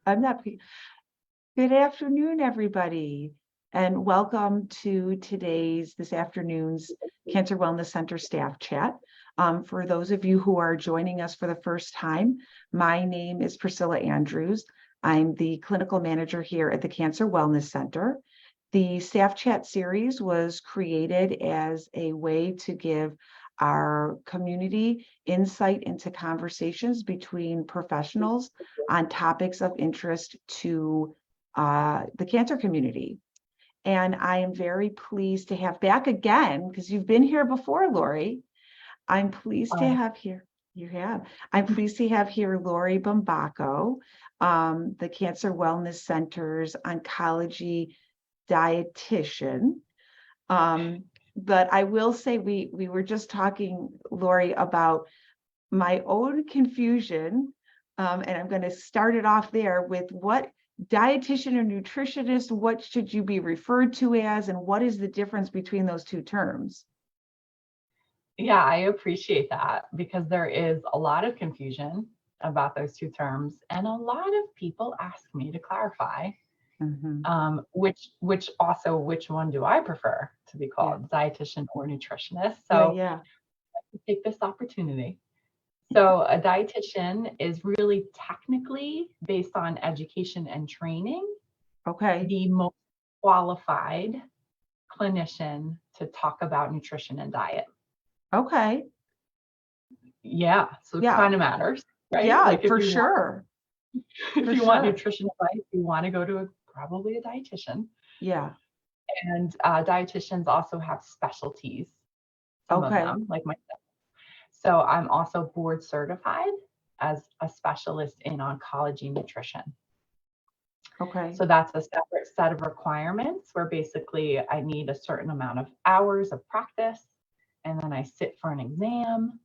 I'm not. Good afternoon, everybody, and welcome to this afternoon's Cancer Wellness Center staff chat. For those of you who are joining us for the first time, my name is Priscilla Andrews. I'm the clinical manager here at the Cancer Wellness Center. The staff chat series was created as a way to give our community insight into conversations between professionals on topics of interest to the cancer community. And I am very pleased to have back again, because you've been here before, Lori. I'm pleased to have here, I'm pleased to have here Lori Bambaco, the Cancer Wellness Center's oncology dietitian. But I will say we were just talking, Lori, about my own confusion. And I'm going to start it off there with what dietitian or nutritionist, what should you be referred to as, and what is the difference between those two terms? Yeah, I appreciate that because there is a lot of confusion about those two terms, and a lot of people ask me to clarify which one do I prefer to be called, dietitian or nutritionist. So yeah. Take this opportunity. So a dietitian is really technically based on education and training, the most qualified clinician to talk about nutrition and diet. Yeah, so it kind of matters, right? Yeah, like for sure. If you want nutrition advice, you want to go to probably a dietitian. Yeah. And dietitians also have specialties, some of them, like myself. So I'm also board certified as a specialist in oncology nutrition. So that's a separate set of requirements where basically I need a certain amount of hours of practice, and then I sit for an exam,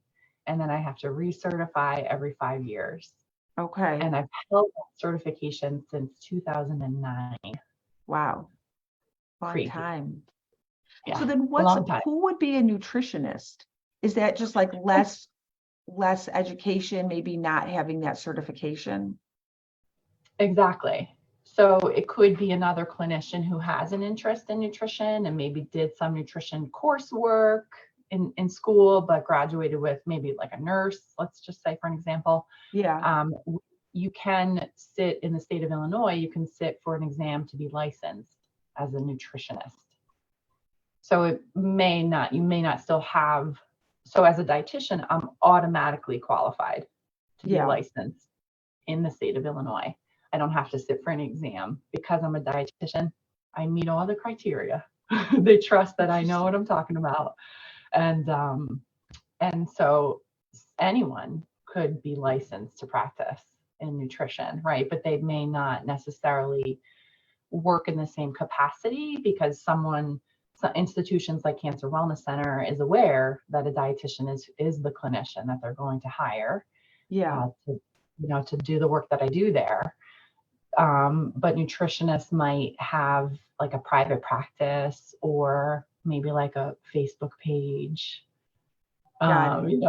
and then I have to recertify every 5 years. And I've held that certification since 2009. Wow. Long Crazy. Time. Yeah. So then who would be a nutritionist? Is that just like less education, maybe not having that certification? Exactly. So it could be another clinician who has an interest in nutrition and maybe did some nutrition coursework in school, but graduated with maybe like a nurse, let's just say, for an example. Yeah. You can sit in the state of Illinois, you can sit for an exam to be licensed as a nutritionist. So you may not still have, so as a dietitian, I'm automatically qualified to be licensed in the state of Illinois. I don't have to sit for an exam because I'm a dietitian. I meet all the criteria. They trust that I know what I'm talking about. And so anyone could be licensed to practice in nutrition, right? But they may not necessarily work in the same capacity because some institutions like Cancer Wellness Center is aware that a dietitian is the clinician that they're going to hire to do the work that I do there. But nutritionists might have like a private practice or maybe like a Facebook page, so probably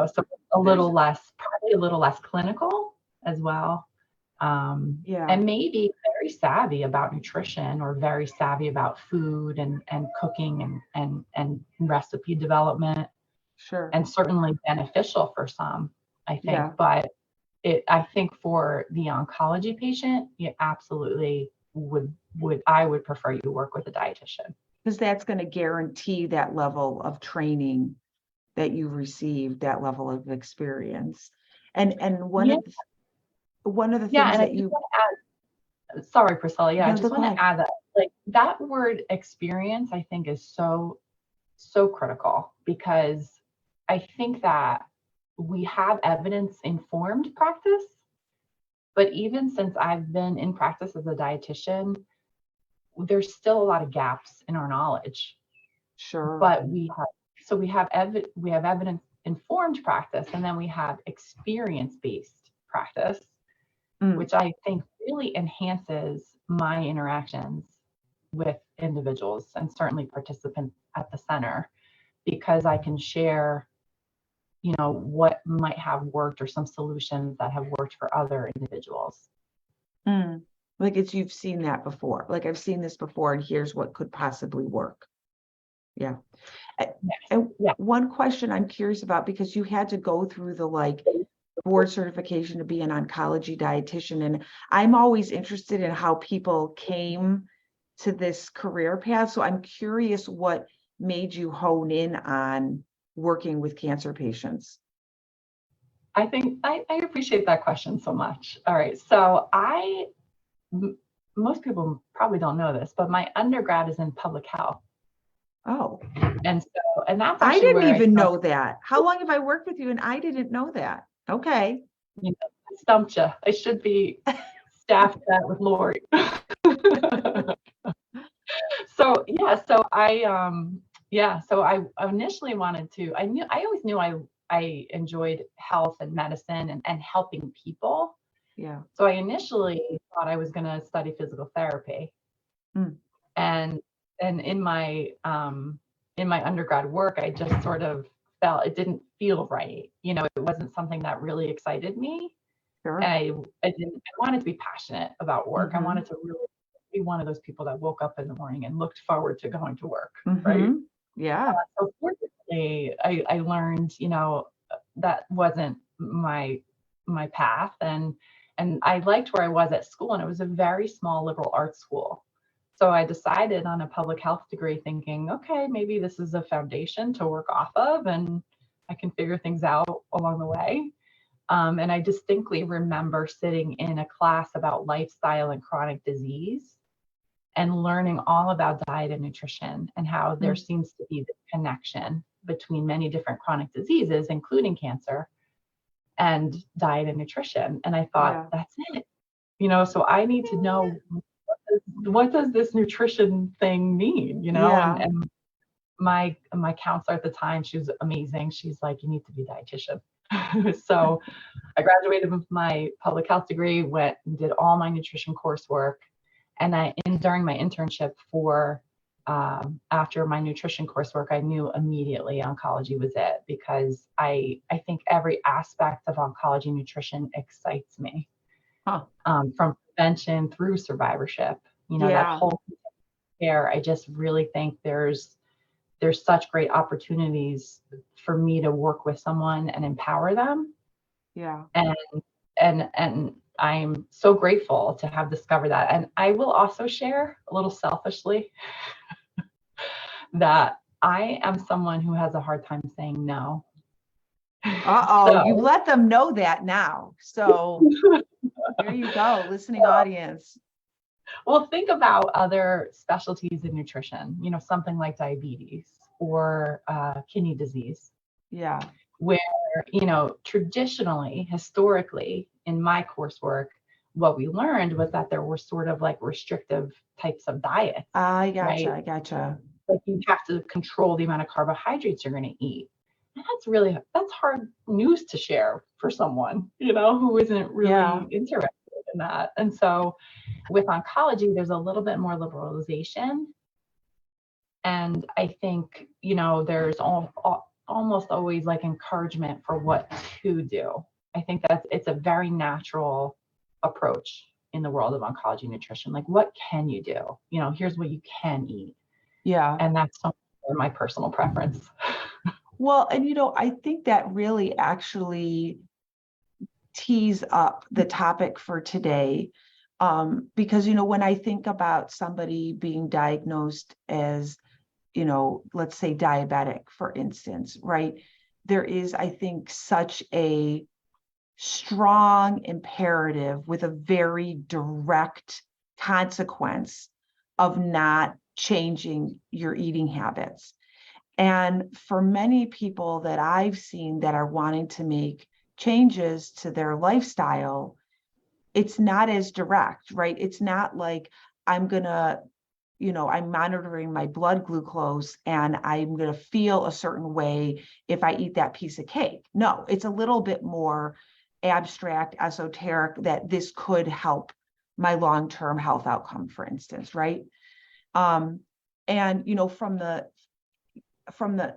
a little less clinical as well. And maybe very savvy about nutrition or very savvy about food and cooking and recipe development. Sure. And certainly beneficial for some, I think. But I think for the oncology patient, you absolutely I would prefer you work with a dietitian. Because that's going to guarantee that level of training that you received, that level of experience. And one of the things that you want to add, sorry, Priscilla. I just want to add that like that word experience, I think, is so critical, because I think that we have evidence-informed practice, but even since I've been in practice as a dietitian, there's still a lot of gaps in our knowledge. Sure. But we have evidence-informed practice, and then we have experience-based practice, which I think really enhances my interactions with individuals and certainly participants at the center, because I can share what might have worked or some solutions that have worked for other individuals. Like you've seen that before. Like I've seen this before and here's what could possibly work. Yeah. And Yeah. one question I'm curious about, because you had to go through the board certification to be an oncology dietitian. And I'm always interested in how people came to this career path. So I'm curious what made you hone in on working with cancer patients. I think I appreciate that question so much. All right. So most people probably don't know this, but my undergrad is in public health. Oh, And that's I actually didn't where I even started, know that. How long have I worked with you and I didn't know that? Okay. you know, I stumped you. I should be staffed that with Lori. So yeah, so I initially wanted to, I always knew I enjoyed health and medicine and helping people. Yeah. So I initially thought I was going to study physical therapy. Mm. And in my undergrad work, I just sort of felt it didn't feel right. It wasn't something that really excited me. Sure. I wanted to be passionate about work. I Mm-hmm. wanted to really be one of those people that woke up in the morning and looked forward to going to work, right? Mm-hmm. Yeah. So fortunately, I learned, that wasn't my path, and I liked where I was at school, and it was a very small liberal arts school. So I decided on a public health degree, thinking, okay, maybe this is a foundation to work off of, and I can figure things out along the way. And I distinctly remember sitting in a class about lifestyle and chronic disease and learning all about diet and nutrition and how there seems to be this connection between many different chronic diseases, including cancer, and diet and nutrition. And I thought, that's it. So I need to know, what does this nutrition thing mean? Yeah. And my counselor at the time, she was amazing. She's like, you need to be a dietitian. So I graduated with my public health degree, went and did all my nutrition coursework. And during my internship after my nutrition coursework, I knew immediately oncology was it, because I think every aspect of oncology nutrition excites me. Huh. From prevention through survivorship, that Yeah. whole care. I just really think there's such great opportunities for me to work with someone and empower them. Yeah. And I'm so grateful to have discovered that. And I will also share a little selfishly that I am someone who has a hard time saying no. Uh-oh, you let them know that now. So there you go, listening audience. Well, think about other specialties in nutrition, something like diabetes or kidney disease. Yeah. Where, traditionally, historically, in my coursework, what we learned was that there were sort of like restrictive types of diets. I gotcha. Right? I gotcha. Like you have to control the amount of carbohydrates you're going to eat. And that's hard news to share for someone, who isn't really interested in that. And so with oncology, there's a little bit more liberalization. And I think, there's almost always like encouragement for what to do. I think it's a very natural approach in the world of oncology nutrition. Like, what can you do? Here's what you can eat. Yeah. And that's my personal preference. Well, and I think that really actually tees up the topic for today. Because, when I think about somebody being diagnosed as, let's say diabetic, for instance, right? There is, I think, such a strong imperative with a very direct consequence of not changing your eating habits. And for many people that I've seen that are wanting to make changes to their lifestyle, it's not as direct, right? It's not like I'm monitoring my blood glucose and I'm going to feel a certain way if I eat that piece of cake. No, it's a little bit more abstract, esoteric, that this could help my long-term health outcome, for instance, right? And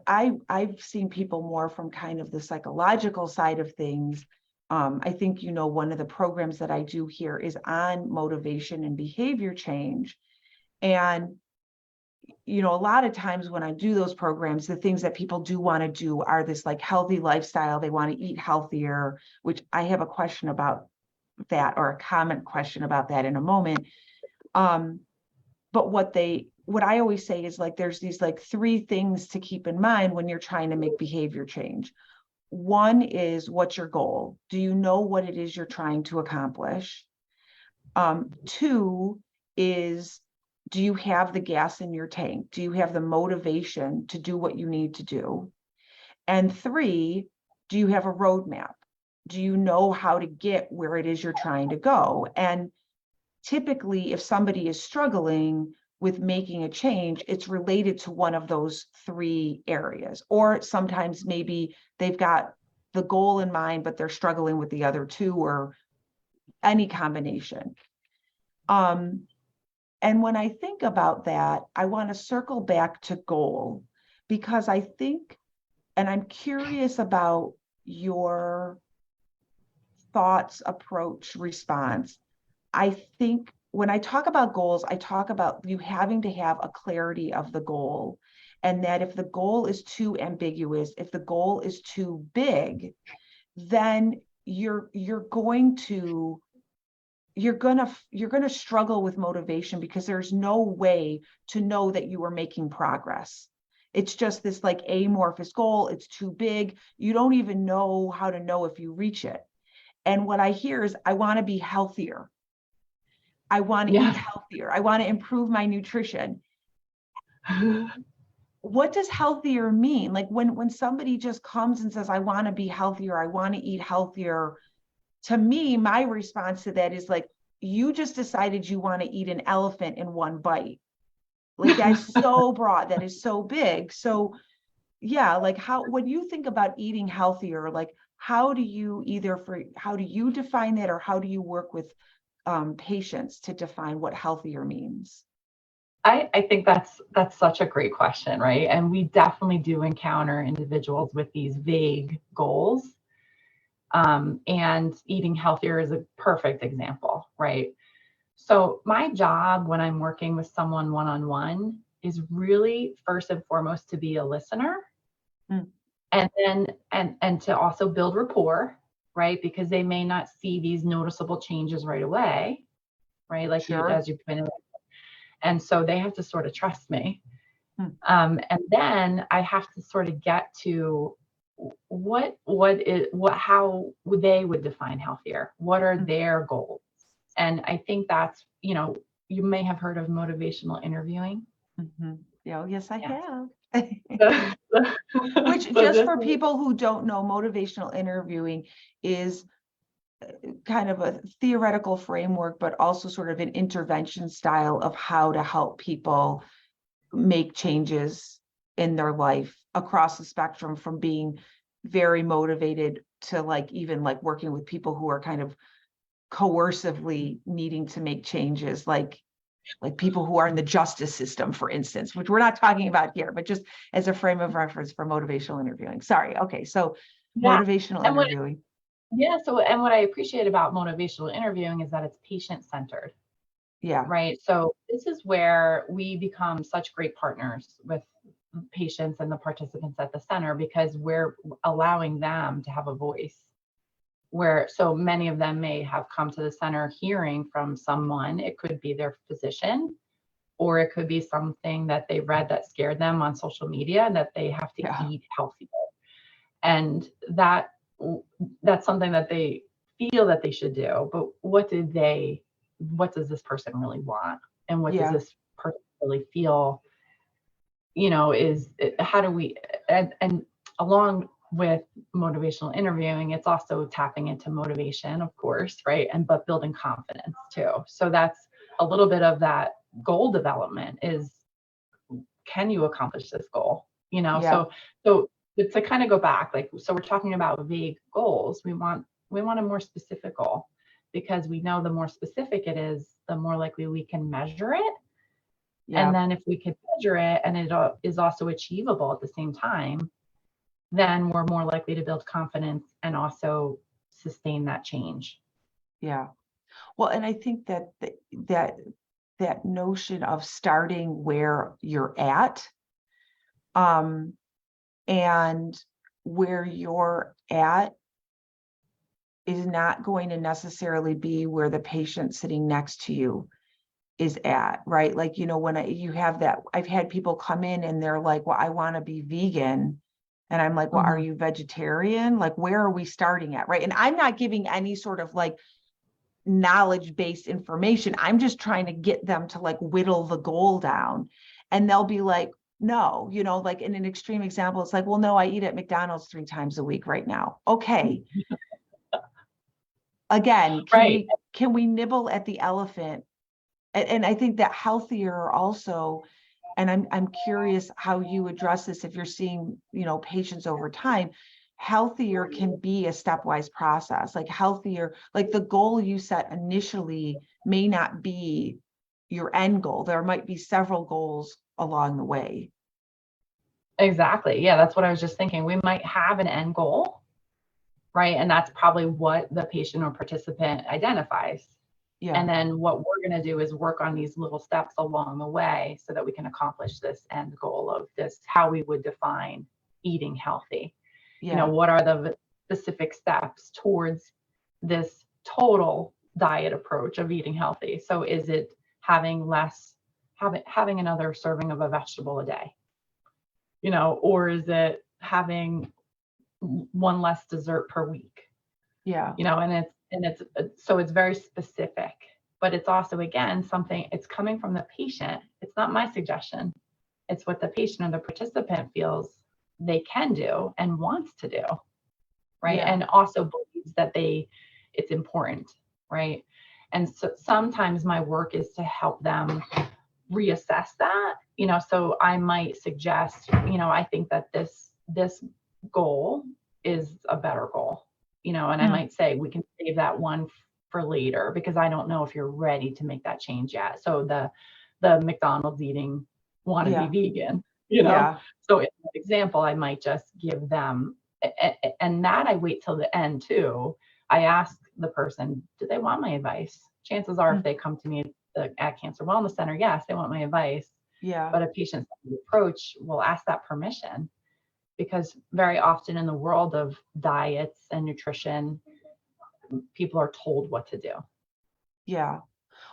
I've seen people more from kind of the psychological side of things, I think, one of the programs that I do here is on motivation and behavior change. And, a lot of times when I do those programs, the things that people do want to do are this like healthy lifestyle. They want to eat healthier, which I have a question about that, or a comment question about that in a moment. But what I always say is like, there's these like three things to keep in mind when you're trying to make behavior change. One is, what's your goal? Do you know what it is you're trying to accomplish? Two is, do you have the gas in your tank? Do you have the motivation to do what you need to do? And three, do you have a roadmap? Do you know how to get where it is you're trying to go? And typically, if somebody is struggling with making a change, it's related to one of those three areas. Or sometimes maybe they've got the goal in mind, but they're struggling with the other two, or any combination. And when I think about that, I want to circle back to goal, because I think, and I'm curious about your thoughts, approach, response. I think when I talk about goals, I talk about you having to have a clarity of the goal. And that if the goal is too ambiguous, if the goal is too big, then you're going to struggle with motivation, because there's no way to know that you are making progress. It's just this like amorphous goal. It's too big. You don't even know how to know if you reach it. And what I hear is, I want to be healthier. I want to eat healthier. I want to improve my nutrition. What does healthier mean? Like when somebody just comes and says, I want to be healthier, I want to eat healthier, to me, my response to that is like, you just decided you want to eat an elephant in one bite. Like, that's so broad, that is so big. So yeah, like when you think about eating healthier, like how do you define that, or how do you work with patients to define what healthier means? I think that's such a great question, right? And we definitely do encounter individuals with these vague goals. And eating healthier is a perfect example, right? So my job when I'm working with someone one-on-one is really first and foremost to be a listener, and then and to also build rapport, right? Because they may not see these noticeable changes right away, right? Like Sure. as you've been, and so they have to sort of trust me. And then I have to sort of get to how they would define healthier. What are their goals? And I think that's, you may have heard of motivational interviewing. Yeah, yes, I have. Which, So just for people who don't know, motivational interviewing is kind of a theoretical framework, but also sort of an intervention style of how to help people make changes in their life across the spectrum, from being very motivated to like even like working with people who are kind of coercively needing to make changes, like people who are in the justice system, for instance, which we're not talking about here, but just as a frame of reference for motivational interviewing. Sorry. Okay. So motivational interviewing. So, and what I appreciate about motivational interviewing is that it's patient-centered. Yeah. Right. So this is where we become such great partners with patients and the participants at the center, because we're allowing them to have a voice, where so many of them may have come to the center hearing from someone. It could be their physician, or it could be something that they read that scared them on social media, that they have to eat healthier. And that's something that they feel that they should do. But what does this person really want? And what does this person really feel? How do we, and along with motivational interviewing, it's also tapping into motivation, of course, right? But building confidence too. So that's a little bit of that goal development is, can you accomplish this goal? So to kind of go back, so we're talking about vague goals. We want a more specific goal, because we know the more specific it is, the more likely we can measure it. And then if we can measure it and it is also achievable at the same time, then we're more likely to build confidence and also sustain that change. Yeah. Well, and I think that that notion of starting where you're at, and where you're at is not going to necessarily be where the patient sitting next to you is at, right? Like, when you have that, I've had people come in and they're like, well, I want to be vegan. And I'm like, well, are you vegetarian? Like, where are we starting at? Right. And I'm not giving any sort of like knowledge-based information. I'm just trying to get them to like whittle the goal down. And they'll be like, no, like in an extreme example, it's like, well, no, I eat at McDonald's 3 times a week right now. Okay. Again, Right. can we nibble at the elephant? And I think that healthier also, and I'm curious how you address this if you're seeing, patients over time. Healthier can be a stepwise process. Like healthier, like the goal you set initially may not be your end goal. There might be several goals along the way. Exactly. Yeah, that's what I was just thinking. We might have an end goal, right? And that's probably what the patient or participant identifies. Yeah. And then what we're going to do is work on these little steps along the way so that we can accomplish this end goal of this, how we would define eating healthy. Yeah. What are the specific steps towards this total diet approach of eating healthy? So is it having another serving of a vegetable a day? Or is it having one less dessert per week? Yeah. And it's very specific, but it's also, again, something, it's coming from the patient. It's not my suggestion. It's what the patient or the participant feels they can do and wants to do, right? Yeah. And also believes that it's important, right? And so sometimes my work is to help them reassess that, so I might suggest, I think that this goal is a better goal, and I might say we can save that one for later because I don't know if you're ready to make that change yet. So the McDonald's eating want to be vegan, Yeah. So in that example, I might just give them, and that I wait till the end too. I ask the person, do they want my advice? Chances are if they come to me at Cancer Wellness Center, yes, they want my advice. Yeah. But a patient-centered approach will ask that permission, because very often in the world of diets and nutrition, people are told what to do. Yeah.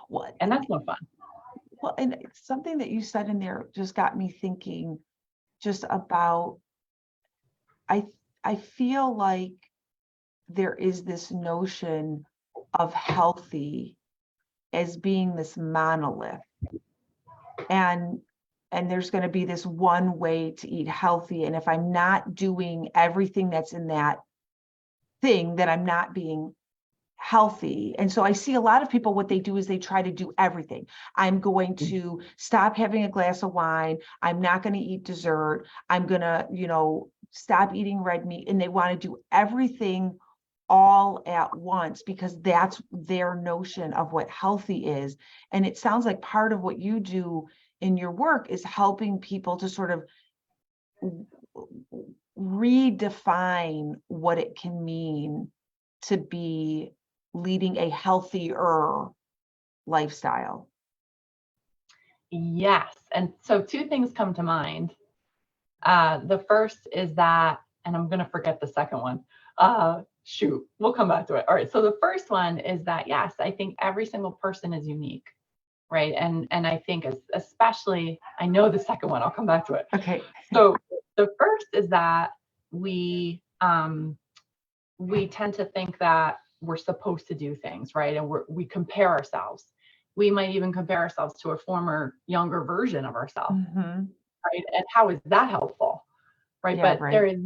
Well, and that's no fun. Well, and something that you said in there just got me thinking just about, I feel like there is this notion of healthy as being this monolith, and there's going to be this one way to eat healthy, and if I'm not doing everything that's in that thing, then I'm not being healthy. And so I see a lot of people, what they do is they try to do everything. I'm going to stop having a glass of wine. I'm not going to eat dessert. I'm going to, stop eating red meat. And they want to do everything all at once because that's their notion of what healthy is. And it sounds like part of what you do in your work is helping people to sort of redefine what it can mean to be leading a healthier lifestyle. Yes. And so 2 things come to mind. The first is that, and I'm going to forget the second one. Shoot, we'll come back to it. All right. So the first one is that, yes, I think every single person is unique. Right. And I think especially, I know the second one, I'll come back to it. Okay. So the first is that we tend to think that we're supposed to do things, right? And we compare ourselves. We might even compare ourselves to a former younger version of ourselves, right? And how is that helpful, right? Yeah, but right. There is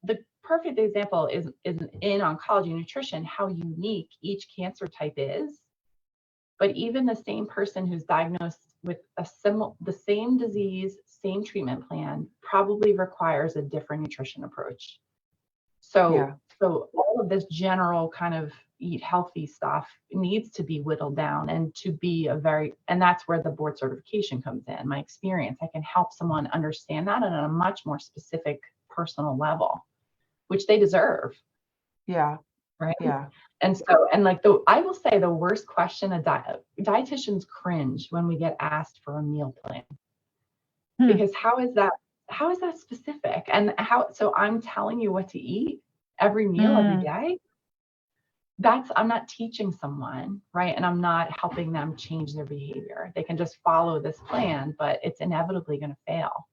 the perfect example is in oncology nutrition, how unique each cancer type is. But even the same person who's diagnosed with the same disease, same treatment plan, probably requires a different nutrition approach. So all of this general kind of eat healthy stuff needs to be whittled down and to be and that's where the board certification comes in. My experience, I can help someone understand that on a much more specific personal level, which they deserve. Yeah. right? Yeah. And so, and like I will say the worst question, dietitians cringe when we get asked for a meal plan, because how is that specific? And so I'm telling you what to eat every meal, every day. I'm not teaching someone, right? And I'm not helping them change their behavior. They can just follow this plan, but it's inevitably going to fail,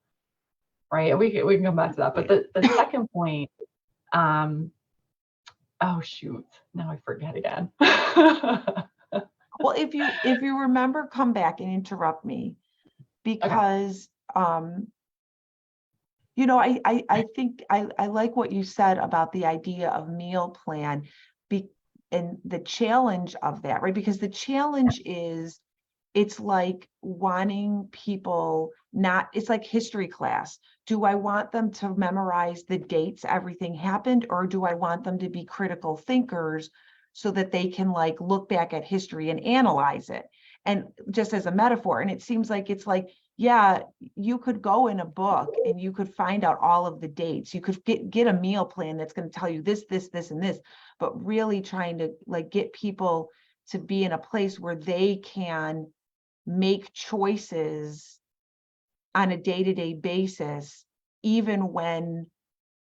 right? We can come back to that. But the second point, oh shoot, now I forget again. Well, if you remember, come back and interrupt me, because I think I like what you said about the idea of meal plan, and the challenge of that, right? Because the challenge is, it's like wanting people it's like history class. Do I want them to memorize the dates everything happened, or do I want them to be critical thinkers so that they can like look back at history and analyze it? And just as a metaphor, and it seems like it's like, yeah, you could go in a book and you could find out all of the dates. You could get a meal plan that's going to tell you this, and this, but really trying to like get people to be in a place where they can make choices on a day-to-day basis, even when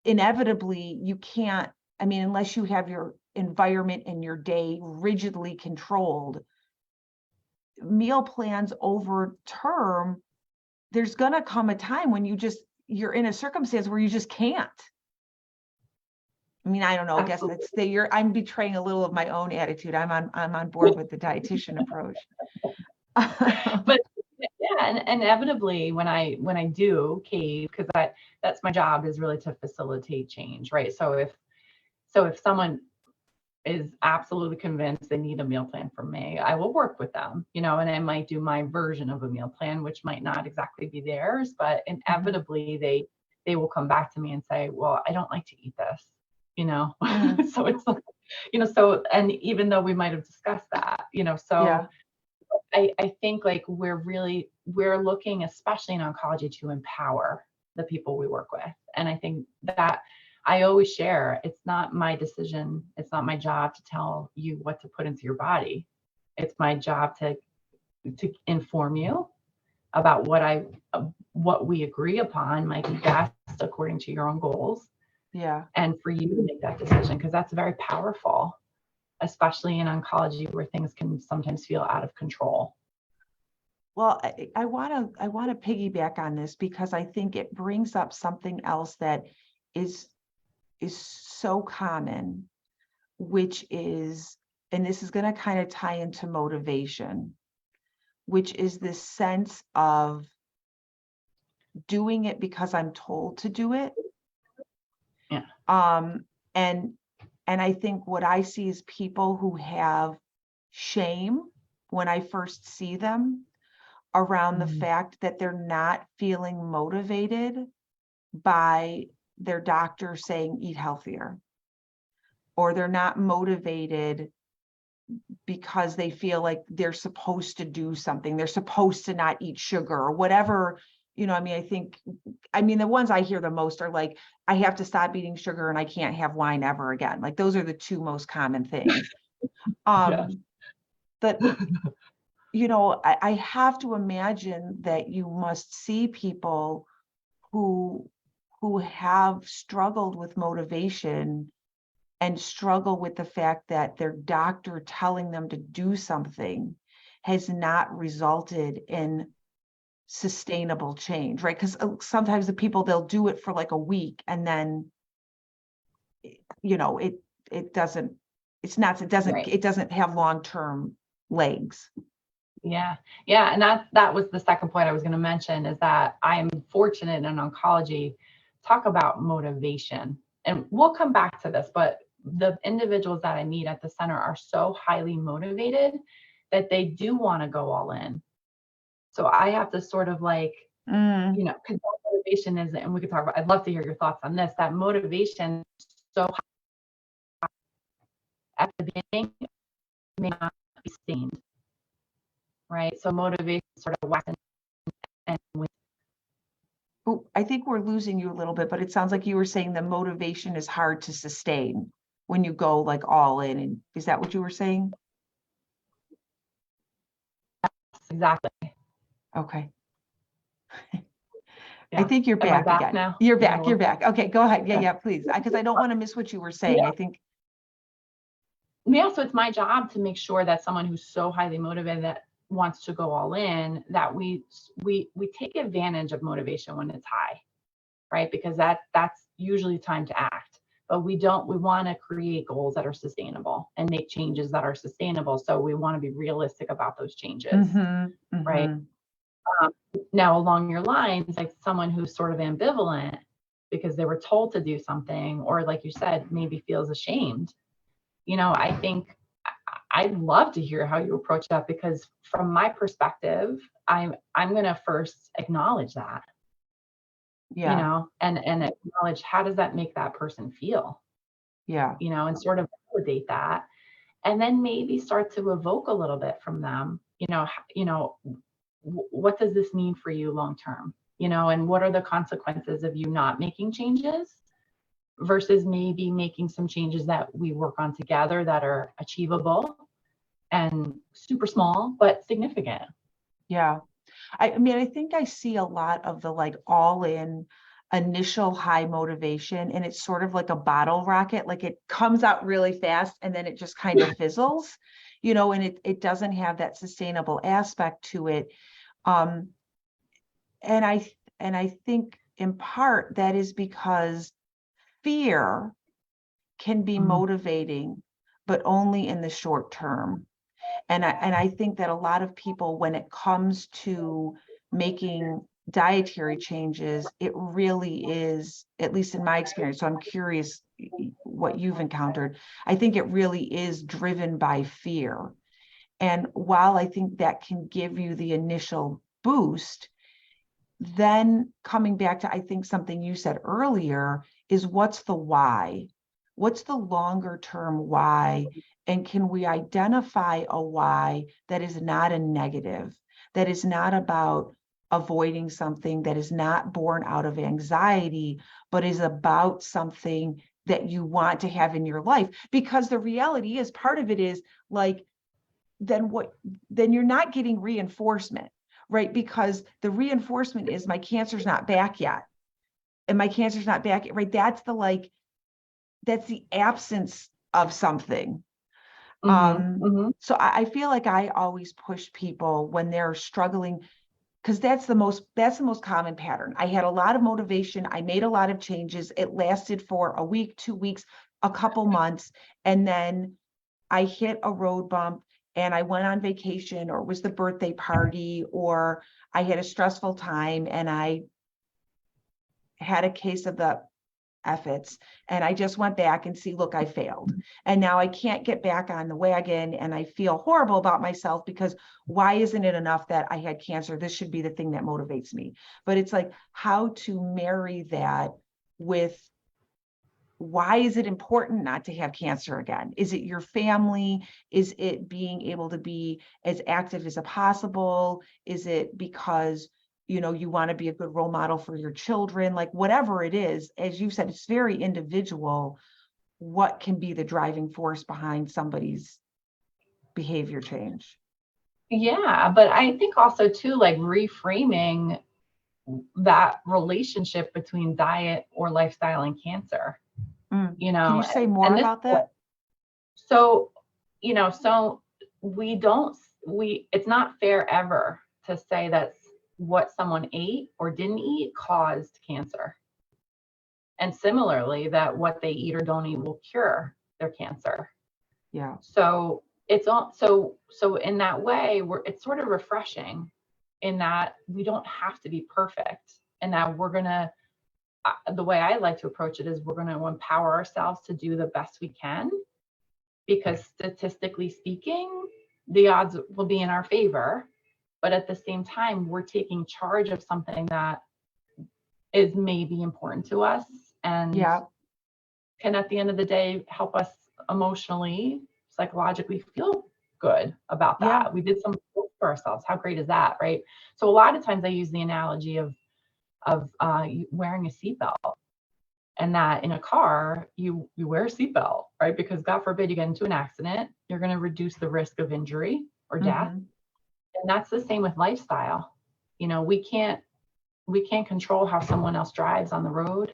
inevitably you can't, I mean, unless you have your environment and your day rigidly controlled. Meal plans over term, there's going to come a time when you're in a circumstance where you just can't. I mean, I don't know, Absolutely. I guess I'm betraying a little of my own attitude. I'm on board with the dietitian approach. But yeah, and inevitably when I do cave, because that's my job, is really to facilitate change, right? So if someone is absolutely convinced they need a meal plan from me, I will work with them, and I might do my version of a meal plan, which might not exactly be theirs, but inevitably they will come back to me and say, well, I don't like to eat this, so it's like, so, and even though we might have discussed that, so Yeah. I think like we're looking, especially in oncology, to empower the people we work with. And I think that I always share, it's not my decision. It's not my job to tell you what to put into your body. It's my job to inform you about what we agree upon might be best according to your own goals. Yeah. And for you to make that decision, because that's very powerful, especially in oncology where things can sometimes feel out of control. Well, I want to piggyback on this, because I think it brings up something else that is so common, which is, and this is going to kind of tie into motivation, which is this sense of doing it because I'm told to do it. Yeah. And I think what I see is people who have shame when I first see them around the fact that they're not feeling motivated by their doctor saying eat healthier, or they're not motivated because they feel like they're supposed to do something. They're supposed to not eat sugar or whatever. I mean, the ones I hear the most are like, I have to stop eating sugar and I can't have wine ever again. Like those are the two most common things. Yes. But I have to imagine that you must see people who have struggled with motivation and struggle with the fact that their doctor telling them to do something has not resulted in sustainable change, right? Because sometimes the people, they'll do it for like a week and then it doesn't have long-term legs. Yeah. And that was the second point I was going to mention, is that I'm fortunate in oncology. Talk about motivation, and we'll come back to this, but the individuals that I meet at the center are so highly motivated that they do want to go all in. So I have to sort of like, because that motivation is, and we could talk about, I'd love to hear your thoughts on this, that motivation so high at the beginning may not be sustained. Right. So motivation sort of waxes and I think we're losing you a little bit, but it sounds like you were saying the motivation is hard to sustain. when you go like all in. And is that what you were saying? Exactly. Okay. I Yeah. think you're Am I back back again. now? You're Yeah, back. You're back. Okay, go ahead. Yeah, okay. yeah, please. Because I don't want to miss what you were saying. Yeah. I think. Yeah, so it's my job to make sure that someone who's so highly motivated that wants to go all in, that we take advantage of motivation when it's high, right? Because that's usually time to act. But we want to create goals that are sustainable and make changes that are sustainable. So we want to be realistic about those changes, right? Now, along your lines, like someone who's sort of ambivalent because they were told to do something, or like you said, maybe feels ashamed. I think I'd love to hear how you approach that, because from my perspective, I'm going to first acknowledge that, Yeah. and acknowledge, how does that make that person feel, Yeah. and sort of validate that, and then maybe start to evoke a little bit from them, what does this mean for you long term, and what are the consequences of you not making changes versus maybe making some changes that we work on together that are achievable and super small but significant. Yeah. I mean, I think I see a lot of the like all in initial high motivation, and it's sort of like a bottle rocket. Like it comes out really fast and then it just kind of fizzles, and it doesn't have that sustainable aspect to it. Um, and I think in part that is because fear can be motivating, but only in the short term. And I think that a lot of people, when it comes to making dietary changes, it really is, at least in my experience. So I'm curious what you've encountered. I think it really is driven by fear. And while I think that can give you the initial boost, then coming back to, I think something you said earlier is, what's the why? What's the longer term why? And can we identify a why that is not a negative, that is not about avoiding something, that is not born out of anxiety, but is about something that you want to have in your life? Because the reality is, part of it is like, then you're not getting reinforcement, right? Because the reinforcement is, my cancer's not back yet. And my cancer's not back, right? That's the absence of something. So I feel like I always push people when they're struggling, because that's the most common pattern. I had a lot of motivation. I made a lot of changes. It lasted for a week, 2 weeks, a couple months. And then I hit a road bump and I went on vacation, or it was the birthday party, or I had a stressful time and I had a case of the efforts, and I just went back and see, look, I failed. And now I can't get back on the wagon, and I feel horrible about myself, because why isn't it enough that I had cancer? This should be the thing that motivates me. But it's like, how to marry that with, why is it important not to have cancer again? Is it your family? Is it being able to be as active as possible? Is it because you want to be a good role model for your children? Like, whatever it is, as you said, it's very individual what can be the driving force behind somebody's behavior change. Yeah, but I think also too, like reframing that relationship between diet or lifestyle and cancer. Can you say more and this, about that? so so it's not fair ever to say that what someone ate or didn't eat caused cancer, and similarly that what they eat or don't eat will cure their cancer. Yeah. So it's all so in that way, it's sort of refreshing in that we don't have to be perfect, and that we're gonna the way I like to approach it is, we're going to empower ourselves to do the best we can, because statistically speaking, the odds will be in our favor. But at the same time, we're taking charge of something that is maybe important to us, and Yeah. can, at the end of the day, help us emotionally, psychologically feel good about Yeah. that. We did something for ourselves. How great is that, right? So a lot of times I use the analogy of wearing a seatbelt. And that in a car, you wear a seatbelt, right? Because God forbid you get into an accident, you're going to reduce the risk of injury or death. Mm-hmm. And that's the same with lifestyle. We can't control how someone else drives on the road,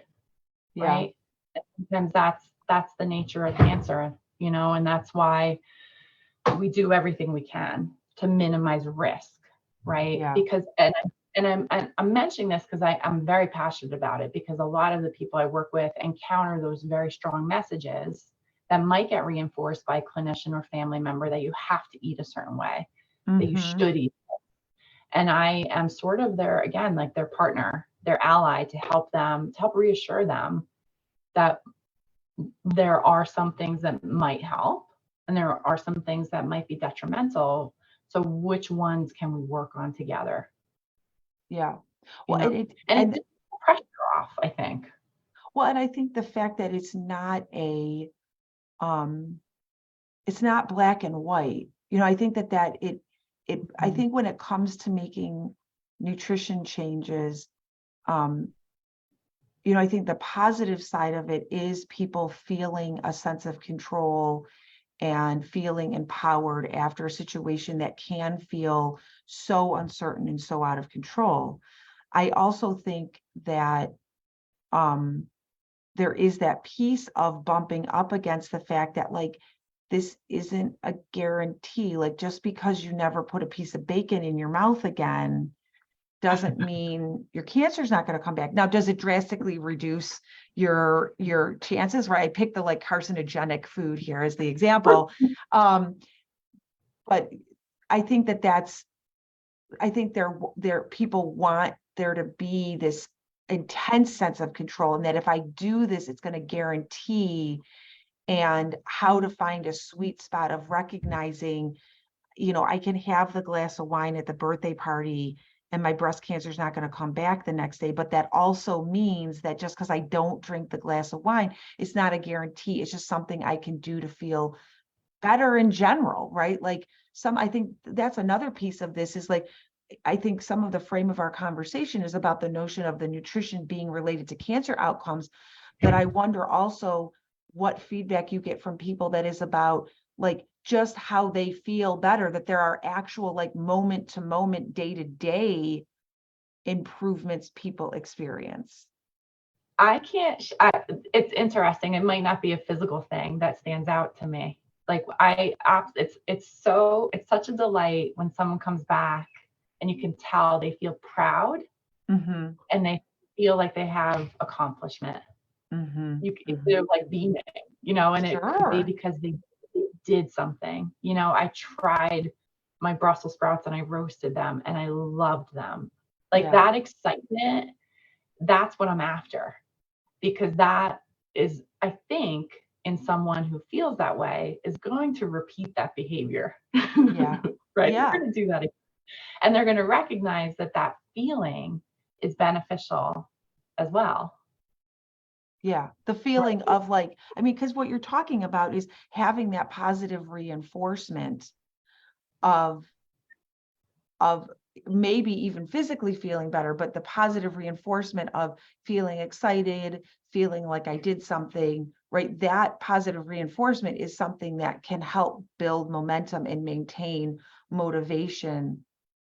Yeah. right? And sometimes that's the nature of cancer, and that's why we do everything we can to minimize risk, right? Yeah. Because I'm mentioning this because I'm very passionate about it, because a lot of the people I work with encounter those very strong messages that might get reinforced by a clinician or family member that you have to eat a certain way, that you Mm-hmm. should eat. And I am sort of their, again, like their partner, their ally, to help reassure them that there are some things that might help and there are some things that might be detrimental. So which ones can we work on together? Yeah. You Well, know, and it and takes the pressure off, I think. well, and I think the fact that um it's not black and white. I think I Mhm. think when it comes to making nutrition changes, um, I think the positive side of it is people feeling a sense of control and feeling empowered after a situation that can feel so uncertain and so out of control. I also think that um, there is that piece of bumping up against the fact that, like, this isn't a guarantee. Like, just because you never put a piece of bacon in your mouth again doesn't mean your cancer's not going to come back. Now, does it drastically reduce your chances? Right? I picked the like carcinogenic food here as the example. Um, but I think I think there people want there to be this intense sense of control, and that if I do this, it's going to guarantee, and how to find a sweet spot of recognizing, I can have the glass of wine at the birthday party and my breast cancer is not going to come back the next day. But that also means that just because I don't drink the glass of wine, it's not a guarantee. It's just something I can do to feel better in general, right? Like I think that's another piece of this is like, I think some of the frame of our conversation is about the notion of the nutrition being related to cancer outcomes. But I wonder also what feedback you get from people that is about like just how they feel better, that there are actual like moment to moment, day to day improvements people experience. I can't, it's interesting. It might not be a physical thing that stands out to me. Like it's such a delight when someone comes back and you can tell they feel proud Mm-hmm. and they feel like they have accomplishment. Mm-hmm. They're Mm-hmm. like beaming, and it could be Sure. because they did something. I tried my Brussels sprouts and I roasted them and I loved them. Like Yeah. that excitement, that's what I'm after, because that is, I think, in someone who feels that way is going to repeat that behavior. Yeah. Right? They're Yeah. going to do that again. And they're going to recognize that that feeling is beneficial as well. Yeah, the feeling Right. of like, I mean, because what you're talking about is having that positive reinforcement of of maybe even physically feeling better, but the positive reinforcement of feeling excited, feeling like I did something, right? That positive reinforcement is something that can help build momentum and maintain motivation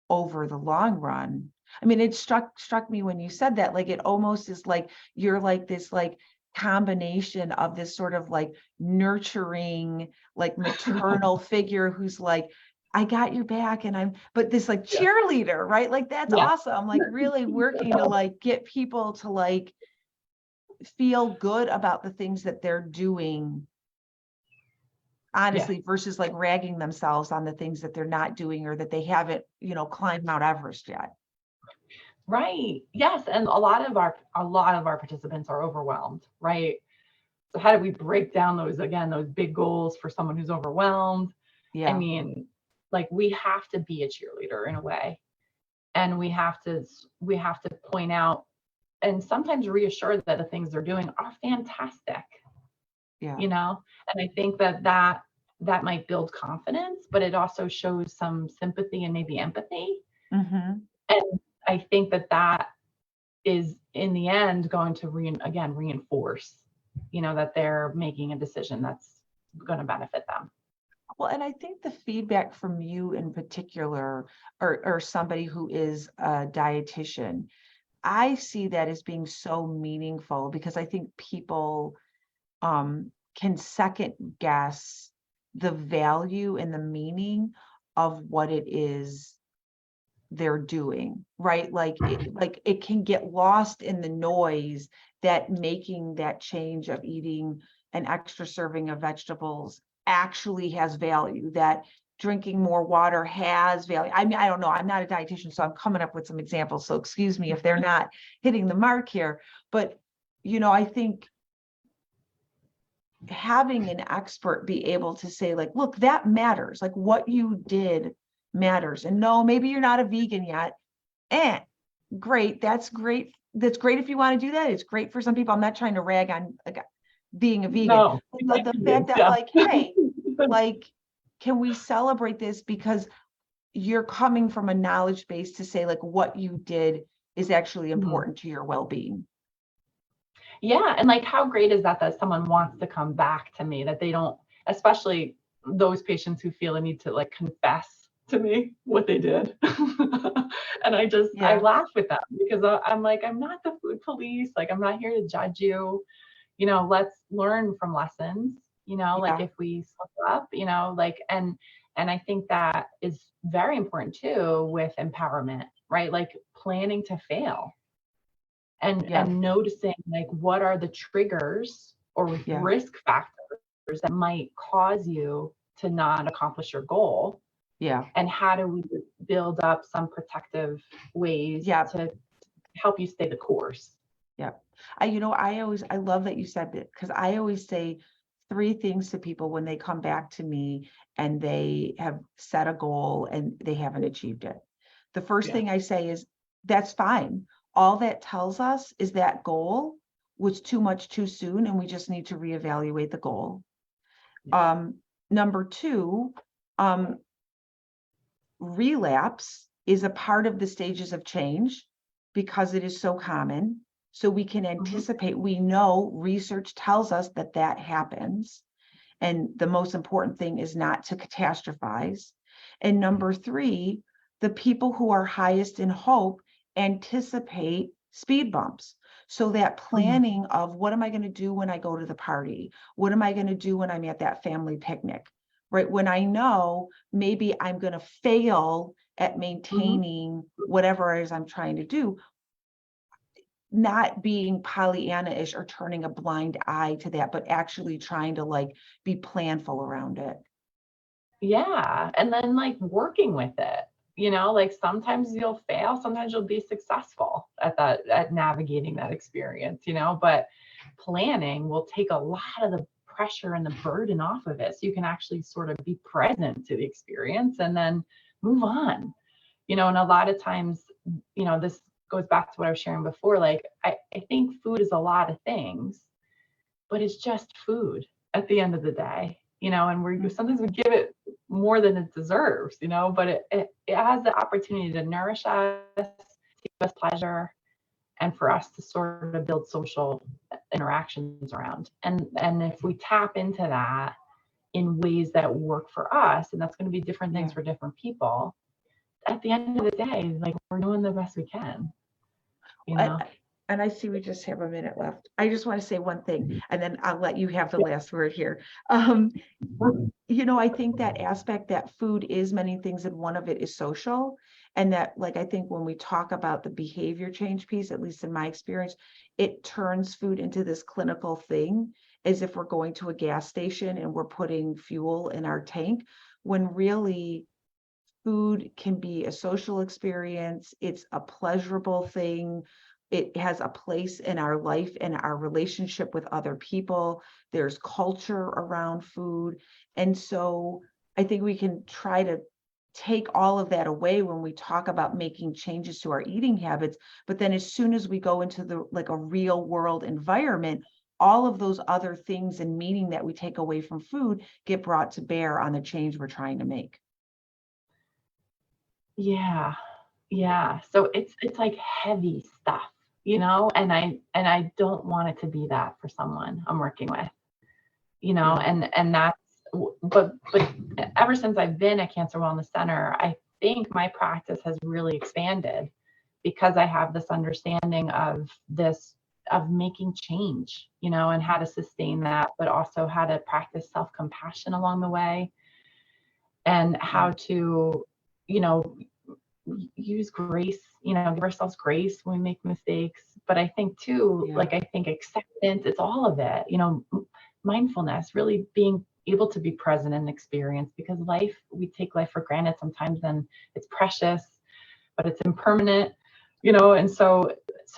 over the long run. I mean, it struck me when you said that, like it almost is like you're like this like combination of this sort of like nurturing, like maternal figure who's like, I got your back and but this like Yeah. cheerleader, right? Like that's Yeah. awesome. Like really working to like get people to like feel good about the things that they're doing Yeah. honestly, versus like ragging themselves on the things that they're not doing or that they haven't, climbed Mount Everest yet. Right. Yes. And a lot of our participants are overwhelmed, right? So how do we break down those big goals for someone who's overwhelmed? I Yeah. mean, like we have to be a cheerleader in a way. And we have to point out and sometimes reassure that the things they're doing are fantastic, Yeah. you know? And I think that might build confidence, but it also shows some sympathy and maybe empathy. Mm-hmm. And I think that is in the end going to reinforce, that they're making a decision that's going to benefit them. Well, and I think the feedback from you in particular, or somebody who is a dietitian, I see that as being so meaningful because I think people can second guess the value and the meaning of what it is they're doing, right? Like it can get lost in the noise that making that change of eating an extra serving of vegetables actually has value, that drinking more water has value. I mean, I don't know, I'm not a dietitian, so I'm coming up with some examples, so excuse me if they're not hitting the mark here, but I think having an expert be able to say, like, look, that matters, like what you did matters. And no, maybe you're not a vegan yet. Great. That's great. That's great if you want to do that. It's great for some people. I'm not trying to rag on being a vegan. No, The fact that, like, hey, like, can we celebrate this because you're coming from a knowledge base to say, like, what you did is actually important to your well-being. Yeah. And like, how great is that someone wants to come back to me, that they don't, especially those patients who feel a need to like confess to me what they did. And I laugh with them because I'm like, I'm not the food police. Like, I'm not here to judge you. Let's learn from lessons, like if we slip up, like, and I think that is very important too with empowerment, right? Like planning to fail. And noticing like what are the triggers or risk factors that might cause you to not accomplish your goal. Yeah. And how do we build up some protective ways to help you stay the course? Yeah. I love that you said that, because I always say 3 things to people when they come back to me and they have set a goal and they haven't achieved it. The first thing I say is, that's fine. All that tells us is that goal was too much too soon, and we just need to reevaluate the goal. Number 2, relapse is a part of the stages of change because it is so common. So we can anticipate, we know research tells us that that happens. And the most important thing is not to catastrophize. And number 3, the people who are highest in hope anticipate speed bumps. So that planning of, what am I going to do when I go to the party? What am I going to do when I'm at that family picnic? Right? When I know maybe I'm going to fail at maintaining whatever it is I'm trying to do, not being Pollyanna-ish or turning a blind eye to that, but actually trying to like be planful around it. Yeah. And then like working with it, like sometimes you'll fail, sometimes you'll be successful at navigating that experience, but planning will take a lot of the pressure and the burden off of it. So you can actually sort of be present to the experience and then move on, and a lot of times, this goes back to what I was sharing before. Like, I think food is a lot of things, but it's just food at the end of the day, and sometimes we give it more than it deserves, but it has the opportunity to nourish us, to give us pleasure, and for us to sort of build social interactions around. And if we tap into that in ways that work for us, and that's going to be different things for different people, at the end of the day, like, we're doing the best we can. And I see we just have a minute left. I just want to say one thing, and then I'll let you have the last word here. I think that aspect that food is many things, and one of it is social. And that, like, I think when we talk about the behavior change piece, at least in my experience, it turns food into this clinical thing, as if we're going to a gas station and we're putting fuel in our tank, when really food can be a social experience. It's a pleasurable thing. It has a place in our life and our relationship with other people. There's culture around food. And so I think we can try to take all of that away when we talk about making changes to our eating habits. But then as soon as we go into a real world environment, all of those other things and meaning that we take away from food get brought to bear on the change we're trying to make. Yeah. So it's like heavy stuff, and I don't want it to be that for someone I'm working with, and that's, but ever since I've been at Cancer Wellness Center, I think my practice has really expanded because I have this understanding of making change, and how to sustain that, but also how to practice self-compassion along the way, and how to, you know, use grace, give ourselves grace when we make mistakes. But I think too, I think acceptance, it's all of it, mindfulness, really being able to be present and experience, because we take life for granted sometimes, and it's precious, but it's impermanent, and so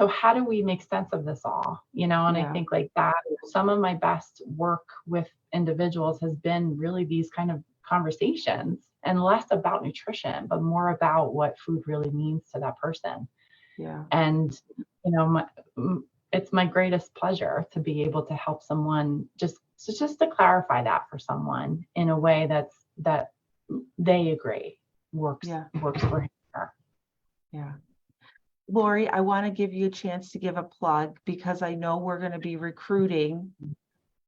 how do we make sense of this all, and I think that some of my best work with individuals has been really these kind of conversations, and less about nutrition, but more about what food really means to that person. And it's my greatest pleasure to be able to help someone, just to clarify that for someone in a way that they agree works for him or her. Lori, I want to give you a chance to give a plug, because I know we're going to be recruiting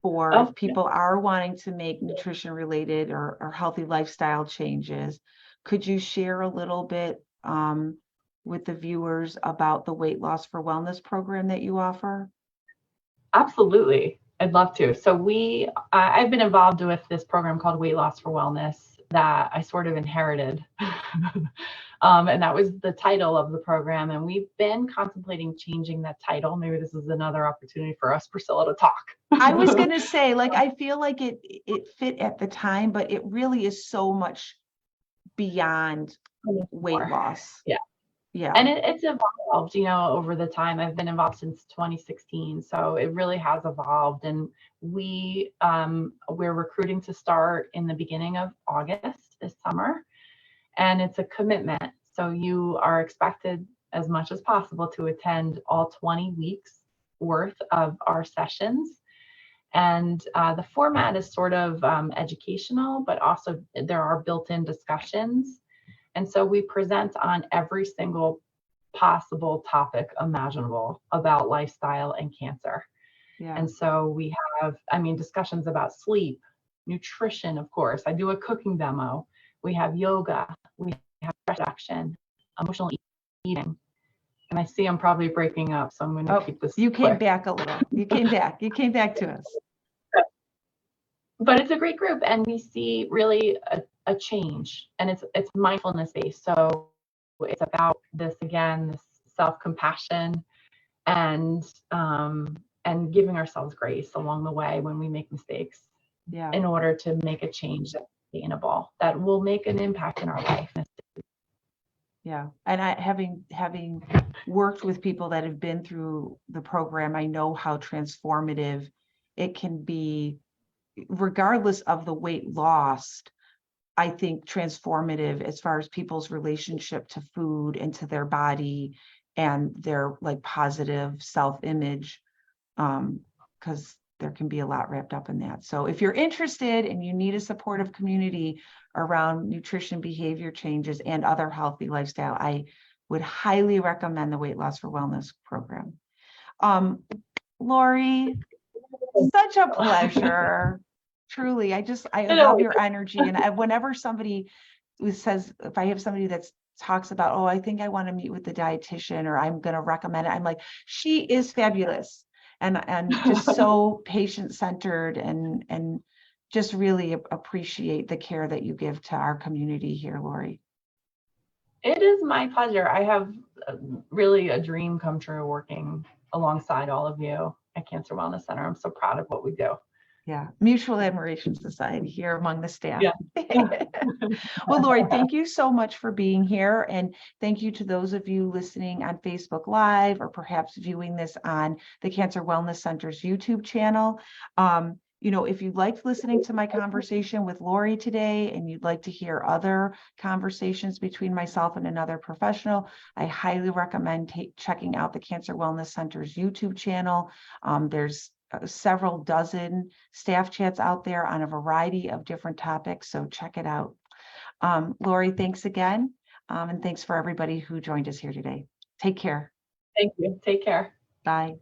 for if people are wanting to make nutrition related or healthy lifestyle changes. Could you share a little bit with the viewers about the Weight Loss for Wellness program that you offer? Absolutely. I'd love to. So I've been involved with this program called Weight Loss for Wellness that I sort of inherited. And that was the title of the program. And we've been contemplating changing that title. Maybe this is another opportunity for us, Priscilla, to talk. I was going to say, I feel like it fit at the time, but it really is so much beyond weight loss. Yeah. And it's evolved, over the time. I've been involved since 2016. So it really has evolved. And we're recruiting to start in the beginning of August this summer. And it's a commitment. So you are expected as much as possible to attend all 20 weeks worth of our sessions. And the format is sort of educational, but also there are built-in discussions. And so we present on every single possible topic imaginable about lifestyle and cancer. And so we have, discussions about sleep, nutrition, of course. I do a cooking demo. We have yoga, we have stress reduction, emotional eating. And I see I'm probably breaking up, so I'm going to keep this You quick. Came back a little. You came back to us. But it's a great group, and we see really a change, and it's mindfulness based. So it's about this self-compassion and giving ourselves grace along the way when we make mistakes, in order to make a change that's sustainable, that will make an impact in our life. And having worked with people that have been through the program, I know how transformative it can be, regardless of the weight lost. I think transformative as far as people's relationship to food and to their body and their positive self-image, because there can be a lot wrapped up in that. So if you're interested and you need a supportive community around nutrition, behavior changes, and other healthy lifestyle, I would highly recommend the Weight Loss for Wellness program. Lori, such a pleasure. Truly, I love your energy. And whenever somebody says, if I have somebody that talks about, oh, I think I want to meet with the dietitian, or I'm going to recommend it, I'm like, she is fabulous. And just so patient-centered, and just really appreciate the care that you give to our community here, Lori. It is my pleasure. I have really a dream come true working alongside all of you at Cancer Wellness Center. I'm so proud of what we do. Mutual Admiration Society here among the staff. Well, Lori, thank you so much for being here. And thank you to those of you listening on Facebook Live, or perhaps viewing this on the Cancer Wellness Center's YouTube channel. If you liked listening to my conversation with Lori today, and you'd like to hear other conversations between myself and another professional, I highly recommend checking out the Cancer Wellness Center's YouTube channel. There's several dozen staff chats out there on a variety of different topics, so check it out. Lori, thanks again, and thanks for everybody who joined us here today. Take care. Thank you. Take care. Bye.